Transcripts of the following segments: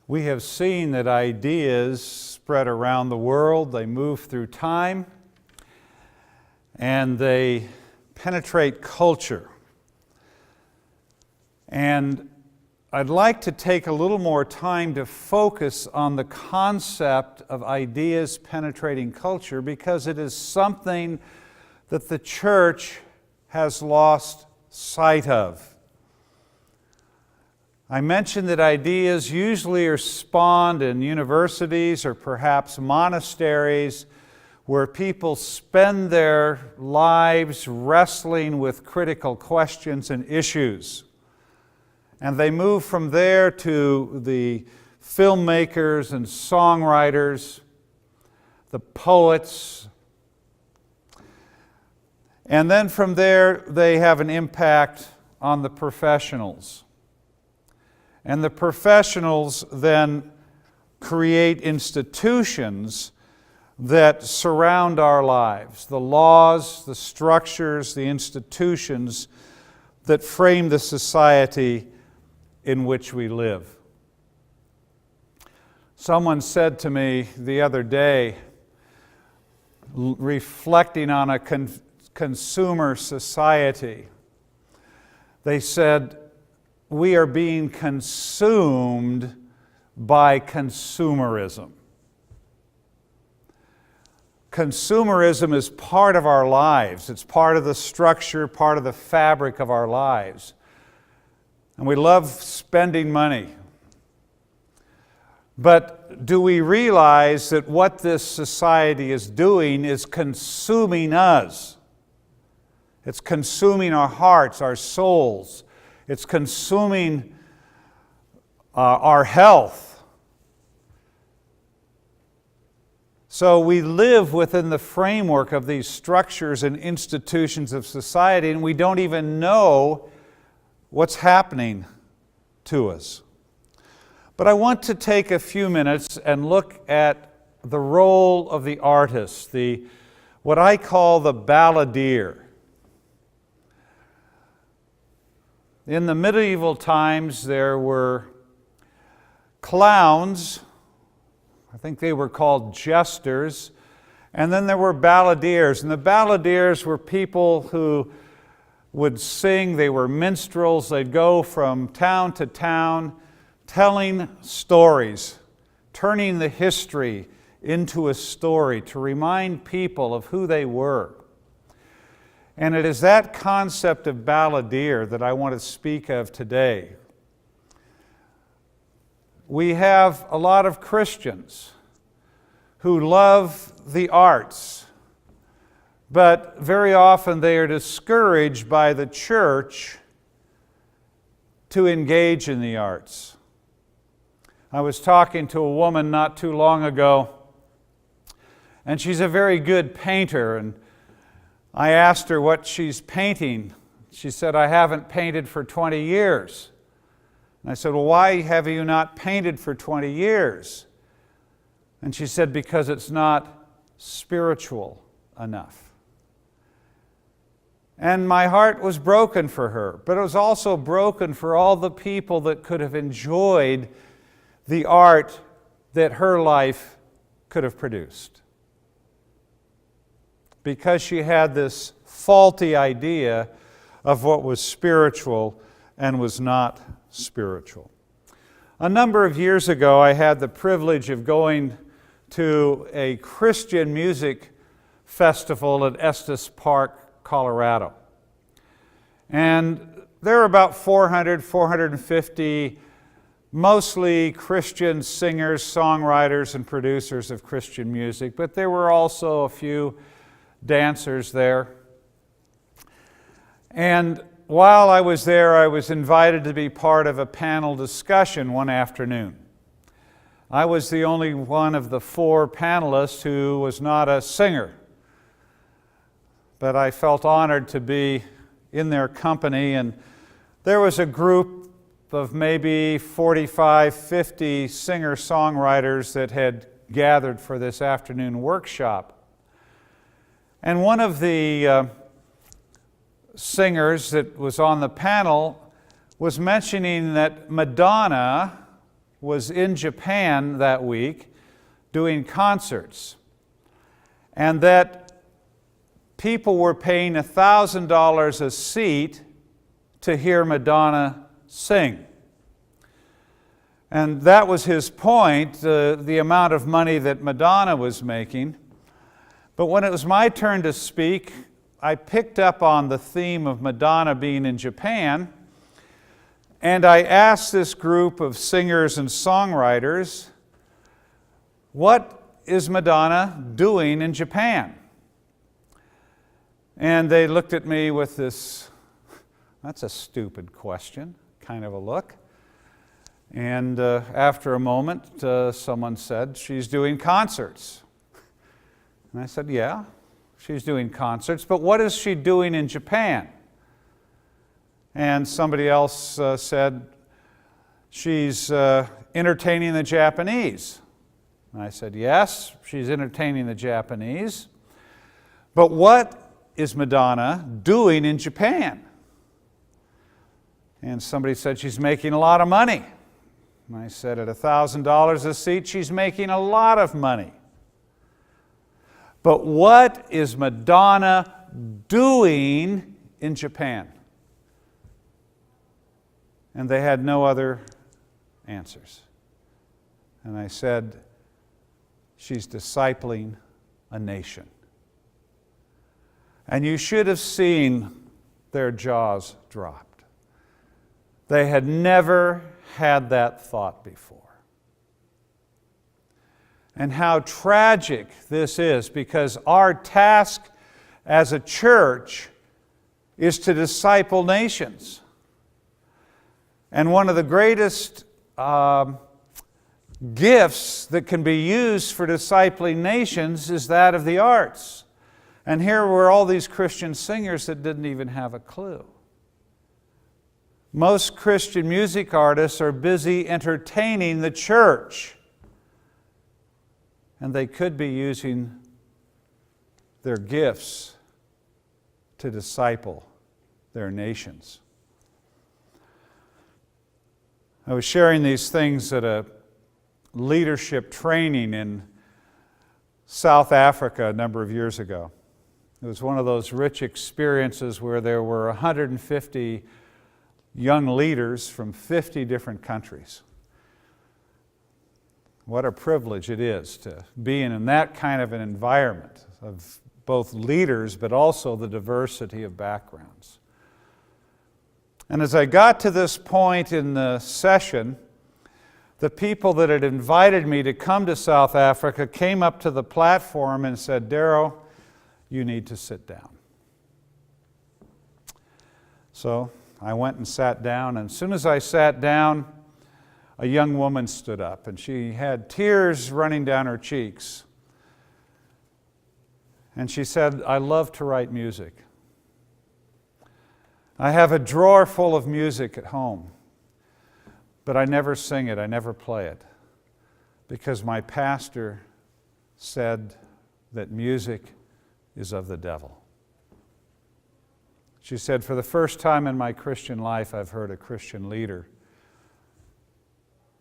We have seen that ideas spread around the world, they move through time, and they penetrate culture. And I'd like to take a little more time to focus on the concept of ideas penetrating culture because it is something that the church has lost sight of. I mentioned that ideas usually are spawned in universities or perhaps monasteries where people spend their lives wrestling with critical questions and issues. And they move from there to the filmmakers and songwriters, the poets. And then from there, they have an impact on the professionals. And the professionals then create institutions that surround our lives, the laws, the structures, the institutions that frame the society in which we live. Someone said to me the other day, reflecting on a consumer society, they said, we are being consumed by consumerism. Consumerism is part of our lives. It's part of the structure, part of the fabric of our lives. And we love spending money. But do we realize that what this society is doing is consuming us? It's consuming our hearts, our souls. It's consuming our health. So we live within the framework of these structures and institutions of society, and we don't even know what's happening to us. But I want to take a few minutes and look at the role of the artist, what I call the balladeer. In the medieval times, there were clowns, I think they were called jesters, and then there were balladeers. And the balladeers were people who would sing, they were minstrels, they'd go from town to town telling stories, turning the history into a story to remind people of who they were. And it is that concept of balladeer that I want to speak of today. We have a lot of Christians who love the arts, but very often they are discouraged by the church to engage in the arts. I was talking to a woman not too long ago, and she's a very good painter, and I asked her what she's painting. She said, I haven't painted for 20 years. And I said, well, why have you not painted for 20 years? And she said, because it's not spiritual enough. And my heart was broken for her, but it was also broken for all the people that could have enjoyed the art that her life could have produced. Because she had this faulty idea of what was spiritual and was not spiritual. A number of years ago, I had the privilege of going to a Christian music festival at Estes Park, Colorado. And there were about 450 mostly Christian singers, songwriters, and producers of Christian music, but there were also a few dancers there. And while I was there, I was invited to be part of a panel discussion one afternoon. I was the only one of the 4 panelists who was not a singer, but I felt honored to be in their company, and there was a group of maybe 45, 50 singer-songwriters that had gathered for this afternoon workshop. And one of the singers that was on the panel was mentioning that Madonna was in Japan that week doing concerts, and that people were paying $1,000 a seat to hear Madonna sing. And that was his point, the amount of money that Madonna was making. But when it was my turn to speak, I picked up on the theme of Madonna being in Japan, and I asked this group of singers and songwriters, what is Madonna doing in Japan? And they looked at me with this, that's a stupid question, kind of a look. And after a moment, someone said, she's doing concerts. And I said, yeah, she's doing concerts, but what is she doing in Japan? And somebody else said, she's entertaining the Japanese. And I said, yes, she's entertaining the Japanese. But what is Madonna doing in Japan? And somebody said, she's making a lot of money. And I said, at $1,000 a seat, she's making a lot of money. But what is Madonna doing in Japan? And they had no other answers. And I said, she's discipling a nation. And you should have seen their jaws dropped. They had never had that thought before. And how tragic this is, because our task as a church is to disciple nations. And one of the greatest gifts that can be used for discipling nations is that of the arts. And here were all these Christian singers that didn't even have a clue. Most Christian music artists are busy entertaining the church. And they could be using their gifts to disciple their nations. I was sharing these things at a leadership training in South Africa a number of years ago. It was one of those rich experiences where there were 150 young leaders from 50 different countries. What a privilege it is to be in that kind of an environment of both leaders but also the diversity of backgrounds. And as I got to this point in the session, the people that had invited me to come to South Africa came up to the platform and said, "Darrow, you need to sit down." So I went and sat down, and as soon as I sat down, a young woman stood up, and she had tears running down her cheeks. And she said, "I love to write music. I have a drawer full of music at home, but I never sing it, I never play it, because my pastor said that music is of the devil." She said, "For the first time in my Christian life, I've heard a Christian leader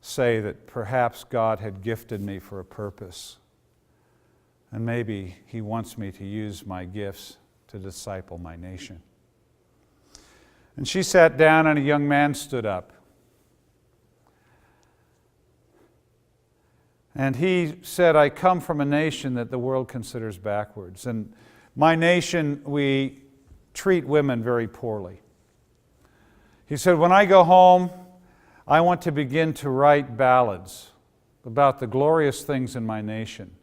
say that perhaps God had gifted me for a purpose, and maybe He wants me to use my gifts to disciple my nation." And she sat down, and a young man stood up. And he said, "I come from a nation that the world considers backwards. And my nation, we treat women very poorly." He said, "When I go home, I want to begin to write ballads about the glorious things in my nation.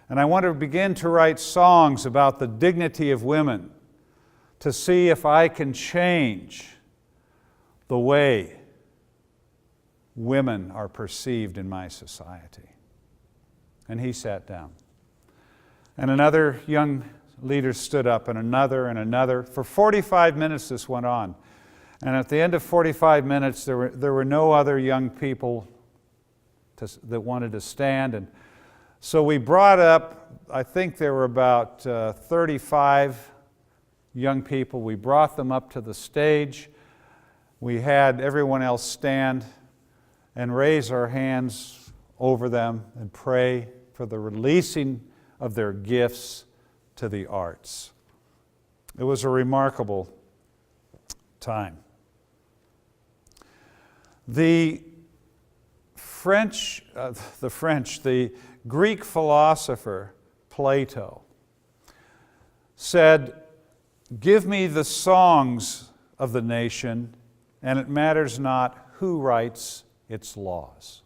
And I want to begin to write songs about the dignity of women to see if I can change the way women are perceived in my society." And he sat down. And another young leader stood up, and another and another. For 45 minutes this went on. And at the end of 45 minutes, there were no other young people that wanted to stand. And so we brought up, I think there were about 35 young people. We brought them up to the stage. We had everyone else stand. and raise our hands over them and pray for the releasing of their gifts to the arts. It was a remarkable time. The Greek philosopher Plato said, "Give me the songs of the nation, and it matters not who writes its laws."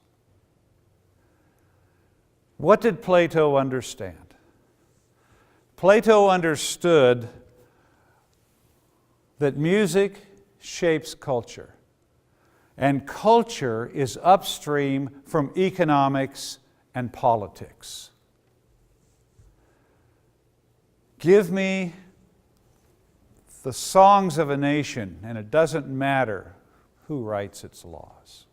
What did Plato understand? Plato understood that music shapes culture, and culture is upstream from economics and politics. Give me the songs of a nation, and it doesn't matter who writes its laws.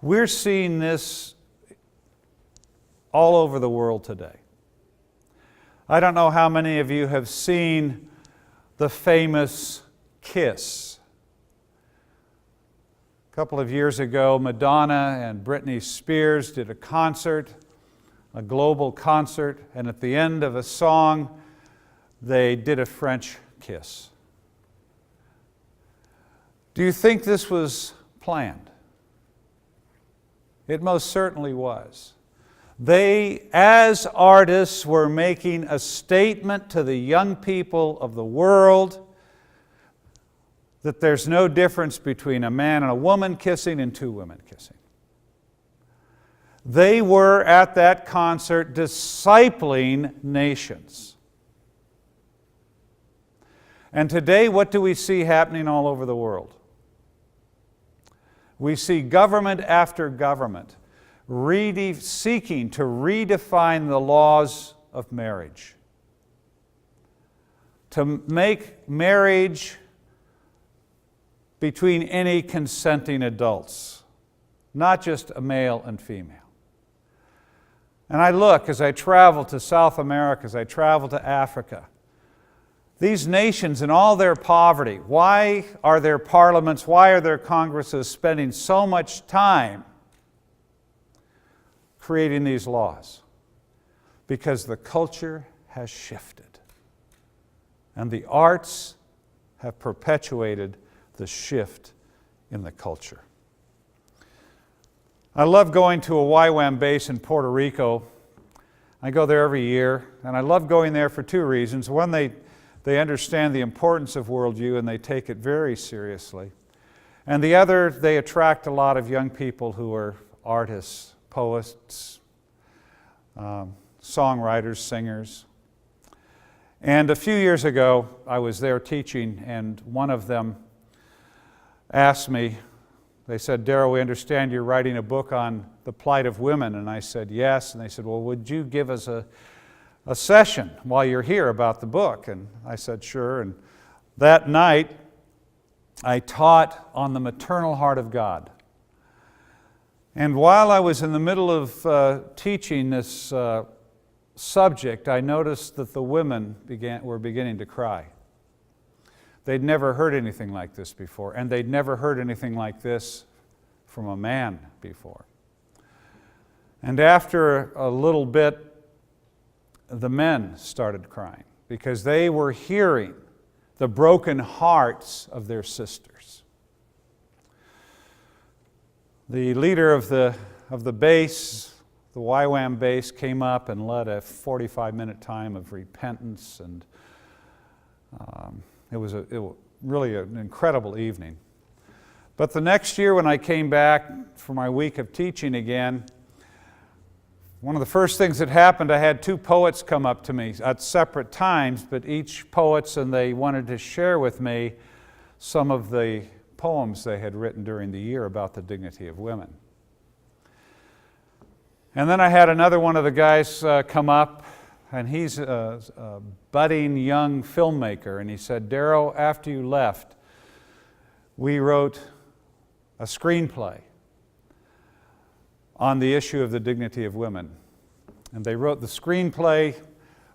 We're seeing this all over the world today. I don't know how many of you have seen the famous Kiss. A couple of years ago, Madonna and Britney Spears did a concert, a global concert, and at the end of a song, they did a French kiss. Do you think this was planned? It most certainly was. They, as artists, were making a statement to the young people of the world that there's no difference between a man and a woman kissing and two women kissing. They were at that concert discipling nations. And today, what do we see happening all over the world? We see government after government seeking to redefine the laws of marriage, to make marriage between any consenting adults, not just a male and female. And I look as I travel to South America, as I travel to Africa, these nations in all their poverty, why are their parliaments, why are their congresses spending so much time creating these laws? Because the culture has shifted. And the arts have perpetuated the shift in the culture. I love going to a YWAM base in Puerto Rico. I go there every year, and I love going there for two reasons. One, they understand the importance of worldview and they take it very seriously. And the other, they attract a lot of young people who are artists, poets, songwriters, singers. And a few years ago, I was there teaching, and one of them asked me, they said, "Darryl, we understand you're writing a book on the plight of women." And I said, "Yes." And they said, "Well, would you give us a session while you're here about the book?" And I said, "Sure." And that night, I taught on the maternal heart of God. And while I was in the middle of teaching this subject, I noticed that the women were beginning to cry. They'd never heard anything like this before, and they'd never heard anything like this from a man before. And after a little bit, the men started crying because they were hearing the broken hearts of their sisters. The leader of the base, the YWAM base, came up and led a 45-minute time of repentance, and it was really an incredible evening. But the next year when I came back for my week of teaching again, one of the first things that happened, I had two poets come up to me at separate times, but each poets, and they wanted to share with me some of the poems they had written during the year about the dignity of women. And then I had another one of the guys come up, and he's a budding young filmmaker, and he said, "Darryl, after you left, we wrote a screenplay on the issue of the dignity of women." And they wrote the screenplay,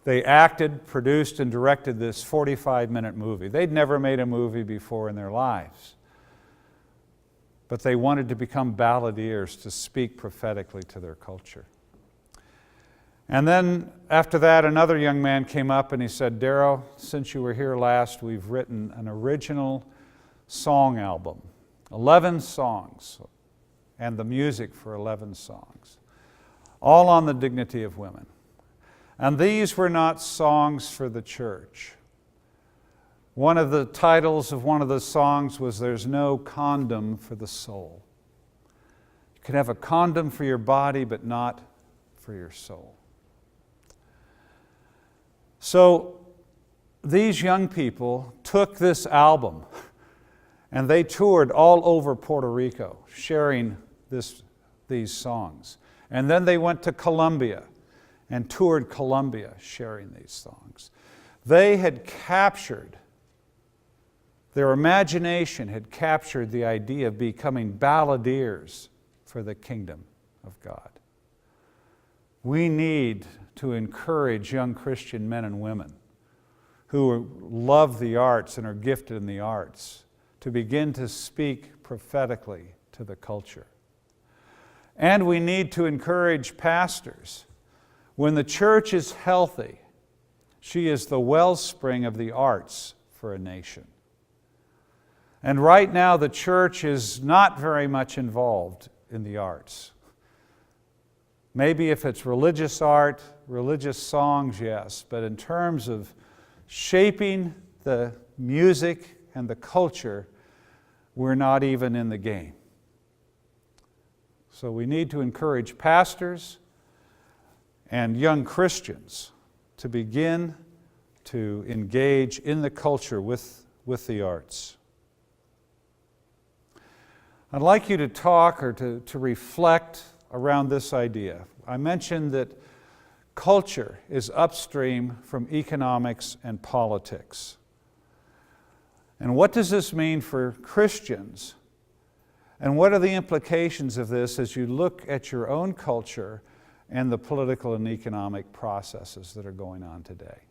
they acted, produced, and directed this 45-minute movie. They'd never made a movie before in their lives. but they wanted to become balladeers to speak prophetically to their culture. And then after that, another young man came up and he said, "Darrow, since you were here last, we've written an original song album, 11 songs, and the music for 11 songs, all on the dignity of women. And these were not songs for the church. One of the titles of one of the songs was, 'There's no condom for the soul.' You can have a condom for your body, but not for your soul." So these young people took this album and they toured all over Puerto Rico sharing these songs. And then they went to Colombia and toured Colombia sharing these songs. They had captured, their imagination had captured the idea of becoming balladeers for the kingdom of God. We need to encourage young Christian men and women who love the arts and are gifted in the arts to begin to speak prophetically to the culture. And we need to encourage pastors. When the church is healthy, she is the wellspring of the arts for a nation. And right now the church is not very much involved in the arts. Maybe if it's religious art, religious songs, yes, but in terms of shaping the music and the culture, we're not even in the game. So we need to encourage pastors and young Christians to begin to engage in the culture with the arts. I'd like you to talk or to reflect around this idea. I mentioned that culture is upstream from economics and politics. And what does this mean for Christians? And what are the implications of this as you look at your own culture and the political and economic processes that are going on today?